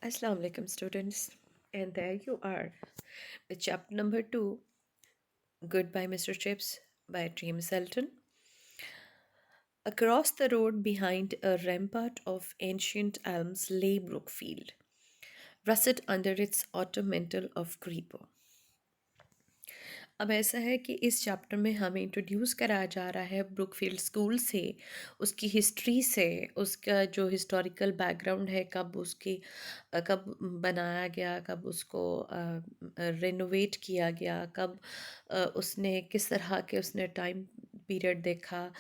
Assalamu alaikum students, and there you are with chapter number 2, Goodbye Mr. Chips by Dream Sultan. Across the road behind a rampart of ancient elms lay Brookfield, russet under its autumn mantle of creeper. अब ऐसा है कि इस chapter में हमें introduce कराया जा रहा है ब्रुकफील्ड स्कूल से, उसकी हिस्ट्री से, उसका जो हिस्टोरिकल बैकग्राउंड है, कब बनाया गया, कब उसको रेनोवेट किया गया, कब उसने किस तरह के उसने टाइम पीरियड देखा,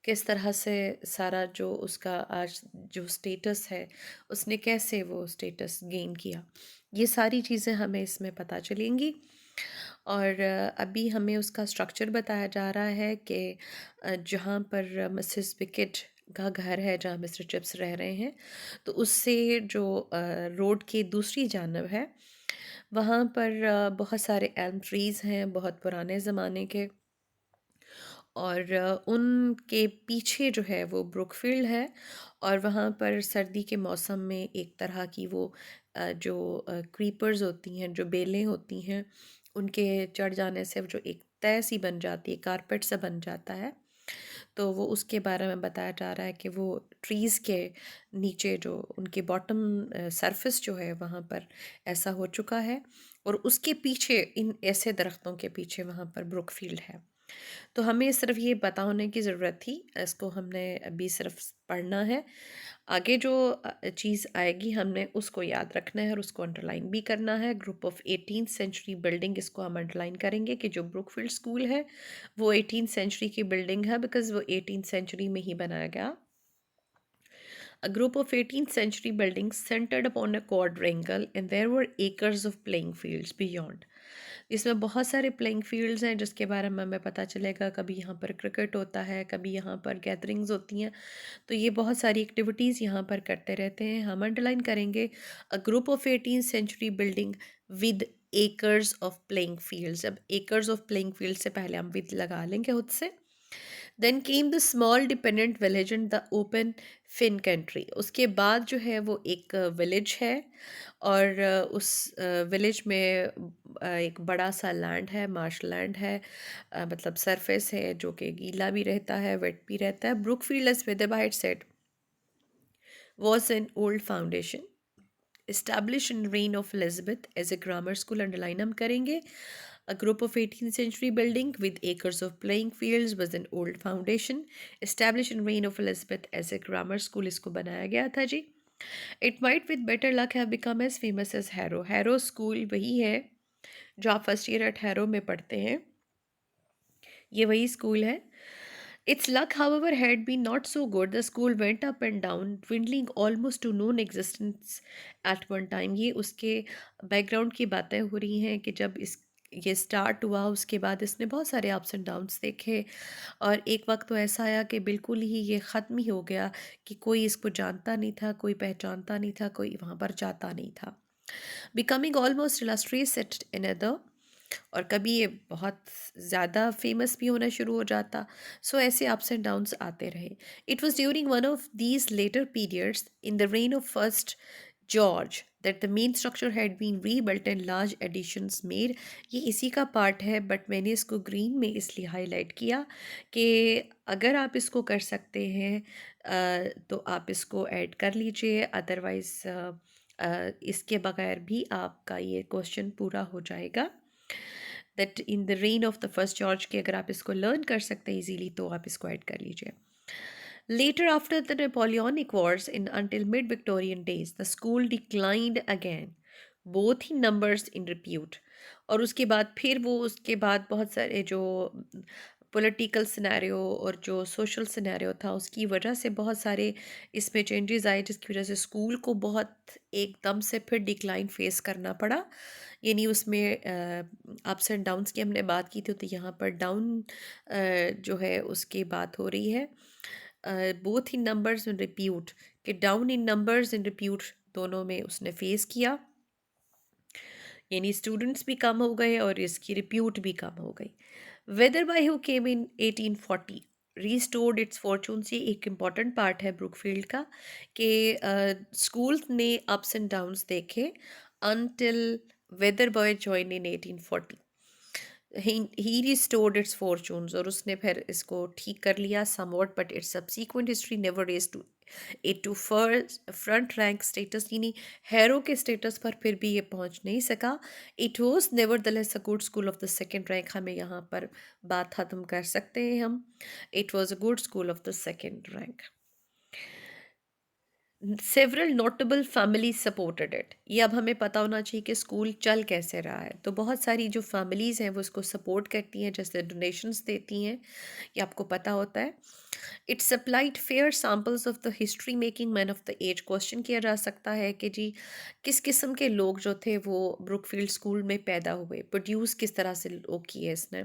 किस तरह से सारा जो उसका आज जो स्टेटस है, उसने कैसे वो स्टेटस गेन किया, ये सारी चीज़ें हमें इसमें पता चलेंगी। और अभी हमें उसका स्ट्रक्चर बताया जा रहा है कि जहाँ पर मिसेस विकेट का घर है, जहाँ मिस्टर चिप्स रह रहे हैं, तो उससे जो रोड की दूसरी जानब है, वहाँ पर बहुत सारे एल्म ट्रीज़ हैं, बहुत पुराने ज़माने के। और उनके पीछे जो है वो ब्रुकफील्ड है, और वहाँ पर सर्दी के मौसम में एक तरह की वो जो क्रीपर्स होती हैं, जो बेलें होती हैं, उनके चढ़ जाने से जो एक तह सी बन जाती है, कारपेट सा बन जाता है। तो वो उसके बारे में बताया जा रहा है कि वो ट्रीज़ के नीचे जो उनके बॉटम सरफेस जो है वहाँ पर ऐसा हो चुका है, और उसके पीछे इन ऐसे दरख्तों के पीछे वहाँ पर ब्रुकफील्ड है। तो हमें सिर्फ ये पता होने की ज़रूरत थी, इसको हमने अभी सिर्फ पढ़ना है। आगे जो चीज़ आएगी हमने उसको याद रखना है और उसको अंडरलाइन भी करना है। Group of 18th century building, इसको हम अंडरलाइन करेंगे कि जो ब्रुकफील्ड स्कूल है वो 18th सेंचुरी की बिल्डिंग है, बिकॉज वो 18th सेंचुरी में ही बनाया गया। A group of 18th century buildings centered upon a quadrangle and there were acres of playing fields beyond. इसमें बहुत सारे प्लेइंग फील्ड्स हैं जिसके बारे में हमें पता चलेगा। कभी यहाँ पर क्रिकेट होता है, कभी यहाँ पर गैदरिंग्स होती हैं, तो ये बहुत सारी एक्टिविटीज़ यहाँ पर करते रहते हैं। हम अंडरलाइन करेंगे a group of 18th century building with acres of playing fields. अब एकर्स ऑफ प्लेइंग फील्ड से पहले हम विद लगा लेंगे खुद से। Then came the small dependent village in the open fen country. उसके बाद जो है वो एक विलेज है, और उस विलेज में एक बड़ा सा लैंड है, मार्श लैंड है, मतलब सरफेस है जो कि गीला भी रहता है, वेट भी रहता है। Brookfield as Wetherby said was an old foundation established in reign of Elizabeth as a grammar school। underline हम करेंगे। A group of 18th century building with acres of playing fields was an old foundation established in reign of Elizabeth as a grammar school। इसको बनाया गया था जी। It might with better luck have become as famous as Harrow। Harrow school वही है जो आप first year eight harrow में पढ़ते हैं, ये वही स्कूल है। Its luck, however, had been not so good. The school went up and down, dwindling almost to non-existence at one time। ये उसके बैकग्राउंड की बातें हो रही हैं कि जब इस ये स्टार्ट हुआ उसके बाद इसने बहुत सारे अप्स एंड डाउन्स देखे, और एक वक्त तो ऐसा आया कि बिल्कुल ही ये ख़त्म ही हो गया, कि कोई इसको जानता नहीं था, कोई पहचानता नहीं था, कोई वहाँ पर जाता नहीं था। Becoming almost illustrious at another, और कभी ये बहुत ज़्यादा फेमस भी होना शुरू हो जाता। सो ऐसे अप्स एंड डाउन्स आते रहे। It was during one of these later periods in the reign of first George that the main structure had been rebuilt and large additions made. ये इसी का पार्ट है, बट मैंने इसको ग्रीन में इसलिए हाईलाइट किया कि अगर आप इसको कर सकते हैं तो आप इसको ऐड कर लीजिए, अदरवाइज़ इसके बगैर भी आपका ये क्वेश्चन पूरा हो जाएगा। That in the reign of the first George के अगर आप इसको लर्न कर सकते हैं इजीली तो आप इसको ऐड कर लीजिए। Later, after the Napoleonic Wars in until mid-Victorian days, the school declined again, both in numbers in repute। और उसके बाद फिर वो उसके बाद बहुत सारे जो पॉलिटिकल सिनेरियो और जो सोशल सिनेरियो था उसकी वजह से बहुत सारे इसमें चेंजेस आए, जिसकी वजह से स्कूल को बहुत एकदम से फिर डिक्लाइन फेस करना पड़ा। यानी उसमें अप्स एंड डाउन्स की हमने बात की थी, तो यहाँ पर डाउन जो है उसकी बात हो रही है। Both in numbers in repute, कि down in numbers in repute दोनों में उसने फेस किया, यानी स्टूडेंट्स भी कम हो गए और इसकी रिप्यूट भी कम हो गई। Whether by who came in 1840, restored it's fortunes, ये एक इम्पॉर्टेंट पार्ट है ब्रुकफील्ड का कि स्कूल ने अप्स एंड डाउन्स देखे until Weatherboy joined in 1840. He restored its fortunes और उसने फिर इसको ठीक कर लिया somewhat, but its subsequent history never raised to it to first front rank status, यानी हेरो के स्टेटस पर फिर भी ये पहुंच नहीं सका. It was nevertheless a good school of the second rank. हमें यहाँ पर बात ख़त्म कर सकते हैं हम. It was a good school of the second rank. Several notable family supported it. ये अब हमें पता होना चाहिए कि स्कूल चल कैसे रहा है. तो बहुत सारी जो फैमिलीज़ हैं वो इसको सपोर्ट करती हैं, जैसे डोनेशंस देती हैं, ये आपको पता होता है. It supplied fair samples of the history making man of the age. Question किया जा सकता है कि जी किस किस्म के लोग जो थे वो ब्रुकफील्ड स्कूल में पैदा हुए, प्रोड्यूस किस तरह से लोग किए इसने,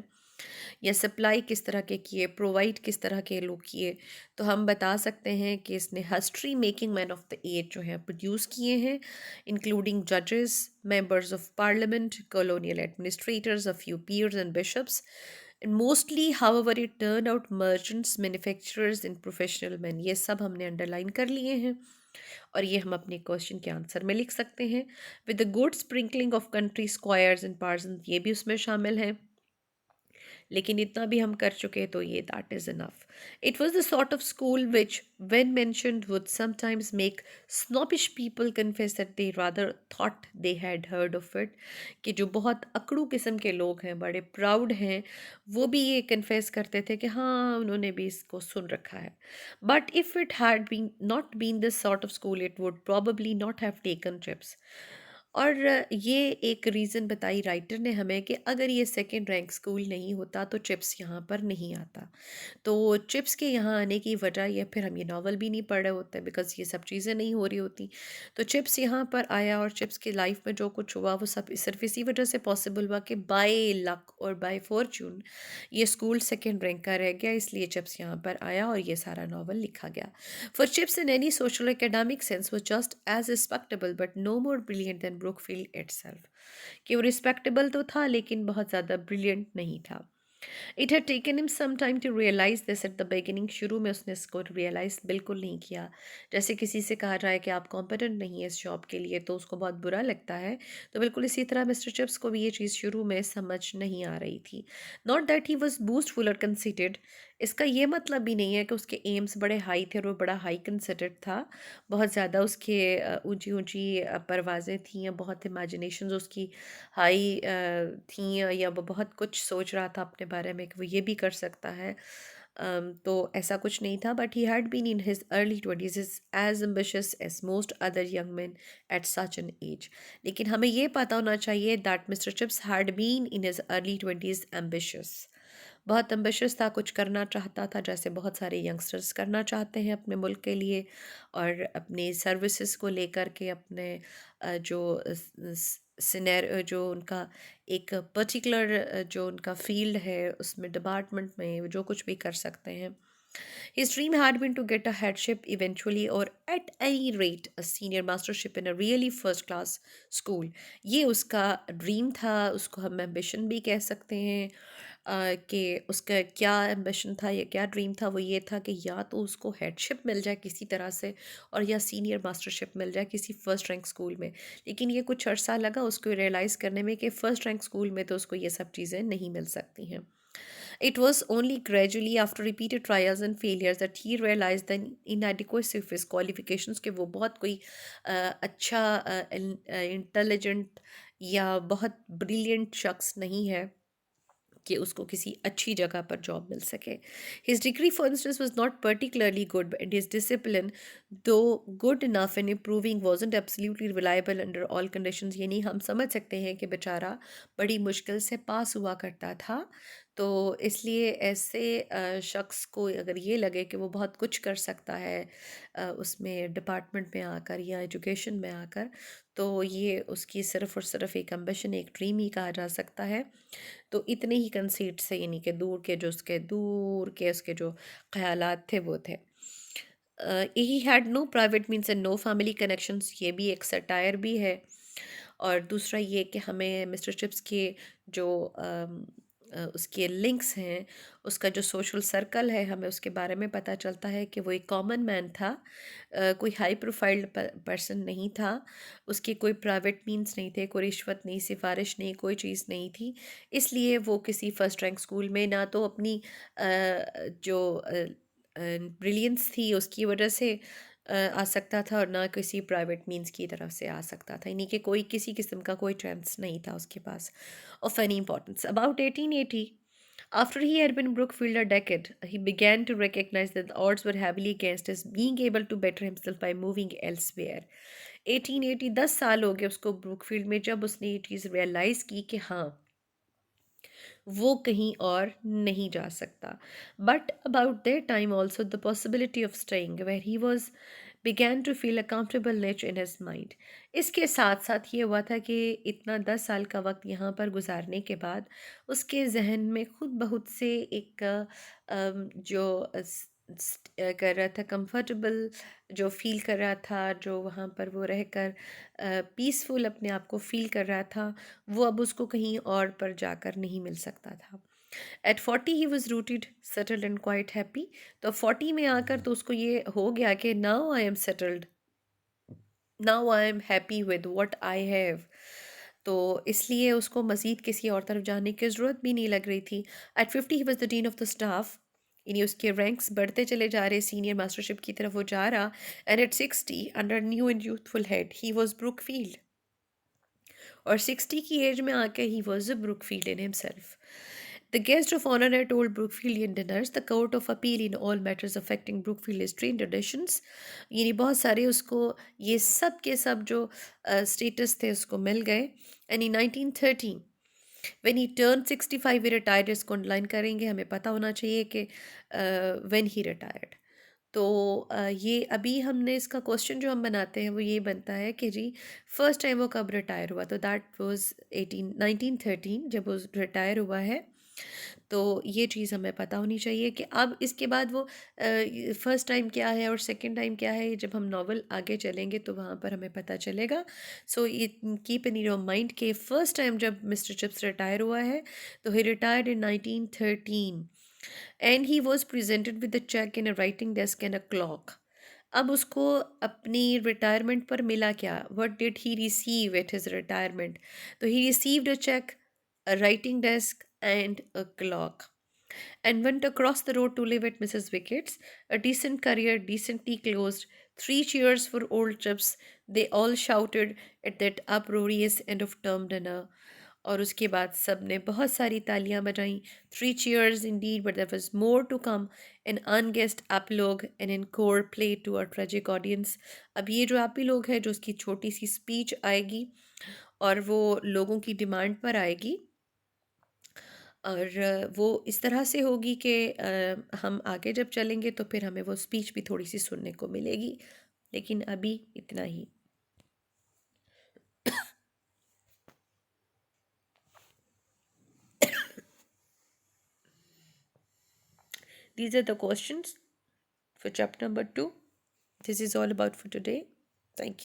या सप्लाई किस तरह के किए, प्रोवाइड किस तरह के लोग किए. तो हम बता सकते हैं कि इसने history making man of the age जो है प्रोड्यूस किए हैं, इंक्लूडिंग जजेस, members of parliament, colonial administrators, a few peers and bishops. And mostly, however, it turned out merchants, manufacturers and professional men. ये सब हमने अंडरलाइन कर लिए हैं और ये हम अपने क्वेश्चन के आंसर में लिख सकते हैं. With the good sprinkling of country squires and parson, ये भी उसमें शामिल है. लेकिन इतना भी हम कर चुके तो ये that is enough. It was the sort of school which when mentioned would sometimes make snobbish people confess that they rather thought they had heard of it. कि जो बहुत अकड़ू किस्म के लोग हैं, बड़े प्राउड हैं, वो भी ये कन्फेस करते थे कि हाँ उन्होंने भी इसको सुन रखा है. But if it had been not been this sort of school it would probably not have taken trips. और ये एक रीज़न बताई राइटर ने हमें कि अगर ये सेकंड रैंक स्कूल नहीं होता तो चिप्स यहाँ पर नहीं आता. तो चिप्स के यहाँ आने की वजह, या फिर हम ये नावल भी नहीं पढ़ रहे होते बिकॉज़ ये सब चीज़ें नहीं हो रही होती. तो चिप्स यहाँ पर आया और चिप्स की लाइफ में जो कुछ हुआ वो सब सिर्फ इसी वजह से पॉसिबल हुआ कि बाय लक और बाय फॉर्चून ये स्कूल सेकंड रैंक का रह गया, इसलिए चिप्स यहाँ पर आया और ये सारा नावल लिखा गया. For chips in any social academic sense was just as respectable but no more brilliant than Brookfield itself. कि वो रिस्पेक्टेबल तो था लेकिन बहुत ज़्यादा ब्रिलियंट नहीं था. It had taken him some time to realise this at the beginning. शुरू में उसने इसको रियलाइज बिल्कुल नहीं किया. जैसे किसी से कहा जाए कि आप कॉम्पिटेंट नहीं है इस जॉब के लिए तो उसको बहुत बुरा लगता है, तो बिल्कुल इसी तरह मिस्टर चिप्स को भी ये चीज़ शुरू में समझ नहीं आ रही थी. नॉट दैट ही वॉज बूस्टफुल और कंसिडर्ड. इसका ये मतलब भी नहीं है कि उसके एम्स बड़े हाई थे और वो बड़ा हाई कंसिडर्ड था. बहुत ज़्यादा उसके ऊंची ऊंची परवाज़ें थीं, या बहुत इमेजिनेशंस उसकी हाई थी, या वो बहुत कुछ सोच रहा था अपने बारे में कि वो ये भी कर सकता है. तो ऐसा कुछ नहीं था. But he had been in his early twenties is as ambitious as most other young man at such an age. लेकिन हमें ये पता होना चाहिए that mister Chips had been in his early twenties ambitious. बहुत एम्बिशियस था, कुछ करना चाहता था जैसे बहुत सारे यंगस्टर्स करना चाहते हैं अपने मुल्क के लिए, और अपने सर्विसेज को लेकर के अपने जो सिनेर जो उनका एक पर्टिकुलर जो उनका फील्ड है उसमें डिपार्टमेंट में जो कुछ भी कर सकते हैं. His dream had been to get a headship eventually, or at any rate a senior mastership in a really first class school. ये उसका ड्रीम था, उसको हम एम्बिशन भी कह सकते हैं. कि उसका क्या एम्बिशन था या क्या ड्रीम था, वो ये था कि या तो उसको हेडशिप मिल जाए किसी तरह से, और या सीनियर मास्टरशिप मिल जाए किसी फर्स्ट रैंक स्कूल में. लेकिन ये कुछ अर्सा लगा उसको रियलाइज़ करने में कि फ़र्स्ट रैंक स्कूल में तो उसको ये सब चीज़ें नहीं मिल सकती हैं. It was only gradually after repeated trials and failures that he realized the inadequacy of his qualifications, कि वो बहुत कोई अच्छा इंटेलिजेंट या बहुत ब्रिलियंट शख्स नहीं है कि उसको किसी अच्छी जगह पर जॉब मिल सके. His degree for instance was not particularly good and his discipline though good enough and improving wasn't absolutely reliable under all conditions. यानी हम समझ सकते हैं कि बेचारा बड़ी मुश्किल से पास हुआ करता था. तो इसलिए ऐसे शख्स को अगर ये लगे कि वो बहुत कुछ कर सकता है उसमें डिपार्टमेंट में आकर या एजुकेशन में आकर, तो ये उसकी सिर्फ़ और सिर्फ एक एम्बिशन, एक ड्रीम ही कहा जा सकता है. तो इतने ही कंसीट से, यानी कि दूर के उसके जो ख्यालात थे वो थे. He had no private means and no family connections. ये भी एक सटायर भी है. और दूसरा ये कि हमें मिस्टर चिप्स के जो उसके लिंक्स हैं, उसका जो सोशल सर्कल है, हमें उसके बारे में पता चलता है कि वो एक कॉमन मैन था, कोई हाई प्रोफाइल्ड पर्सन नहीं था, उसके कोई प्राइवेट मीन्स नहीं थे, कोई रिश्वत नहीं, सिफारिश नहीं, कोई चीज़ नहीं थी। इसलिए वो किसी फर्स्ट रैंक स्कूल में ना तो अपनी जो ब्रिलियंस थी उसकी वजह से आ सकता था, और ना किसी प्राइवेट मीन्स की तरफ से आ सकता था, यानी कि कोई किसी किस्म का कोई चांस नहीं था उसके पास of any importance. About 1880, after he had been Brookfield a decade, he began to recognize that the odds were heavily against his being able to better himself by moving elsewhere. 1880 10 साल हो गए उसको Brookfield में, जब उसने ये चीज़ realise की कि हाँ वो कहीं और नहीं जा सकता. But about their time also the possibility of staying where he was began to feel a comfortable niche in his mind. इसके साथ साथ ये हुआ था कि इतना 10 साल का वक्त यहाँ पर गुजारने के बाद उसके जहन में खुद बहुत से एक जो कर रहा था कंफर्टेबल, जो फील कर रहा था, जो वहाँ पर वो रहकर पीसफुल अपने आप को फील कर रहा था, वो अब उसको कहीं और पर जाकर नहीं मिल सकता था. At 40 he was rooted settled and quite happy. तो 40 में आकर तो उसको ये हो गया कि now I am settled, now I am happy with what I have. तो इसलिए उसको मज़ीद किसी और तरफ जाने की ज़रूरत भी नहीं लग रही थी. At 50 he was the dean of the staff, यानी उसके रैंक्स बढ़ते चले जा रहे, सीनियर मास्टरशिप की तरफ वो जा रहा. And at 60 under new and youthful head he was Brookfield. और 60 की एज में आके he was a Brookfield in himself. The guest of honor at all Brookfieldian dinners, the court of appeal in all matters affecting Brookfield history and traditions. यानी बहुत सारे उसको ये सब के सब जो स्टेटस थे उसको मिल गए. And in 1913 when he turned 65 he retired. इसको अंडरलाइन करेंगे, हमें पता होना चाहिए कि when he retired. तो ये अभी हमने इसका क्वेश्चन जो हम बनाते हैं वो ये बनता है कि जी फर्स्ट टाइम वो कब रिटायर हुआ, तो दैट वाज 1913 जब वो रिटायर हुआ है. तो ये चीज़ हमें पता होनी चाहिए कि अब इसके बाद वो फर्स्ट टाइम क्या है और सेकंड टाइम क्या है, जब हम नॉवल आगे चलेंगे तो वहाँ पर हमें पता चलेगा. सो ये कीप इन योर माइंड कि फर्स्ट टाइम जब मिस्टर चिप्स रिटायर हुआ है तो he retired in 1913 and he was presented with a cheque in a writing desk and a clock. अब उसको अपनी रिटायरमेंट पर मिला क्या, what did he receive at his retirement. तो he received a cheque, a writing desk, and a clock, and went across the road to live at Mrs. Wickett's. A decent career, decently closed. 3 cheers for old chips. They all shouted at that uproarious end of term dinner. और उसके बाद सब ने बहुत सारी तालियां बजाईं. 3 cheers indeed, but there was more to come. An unguessed epilogue, an encore play to a tragic audience. अब ये जो epilogue है, जो उसकी छोटी सी स्पीच आएगी और वो लोगों की डिमांड पर आएगी, और वो इस तरह से होगी कि हम आगे जब चलेंगे तो फिर हमें वो स्पीच भी थोड़ी सी सुनने को मिलेगी. लेकिन अभी इतना ही. These are the questions for chapter number 2. This is all about for today. Thank you.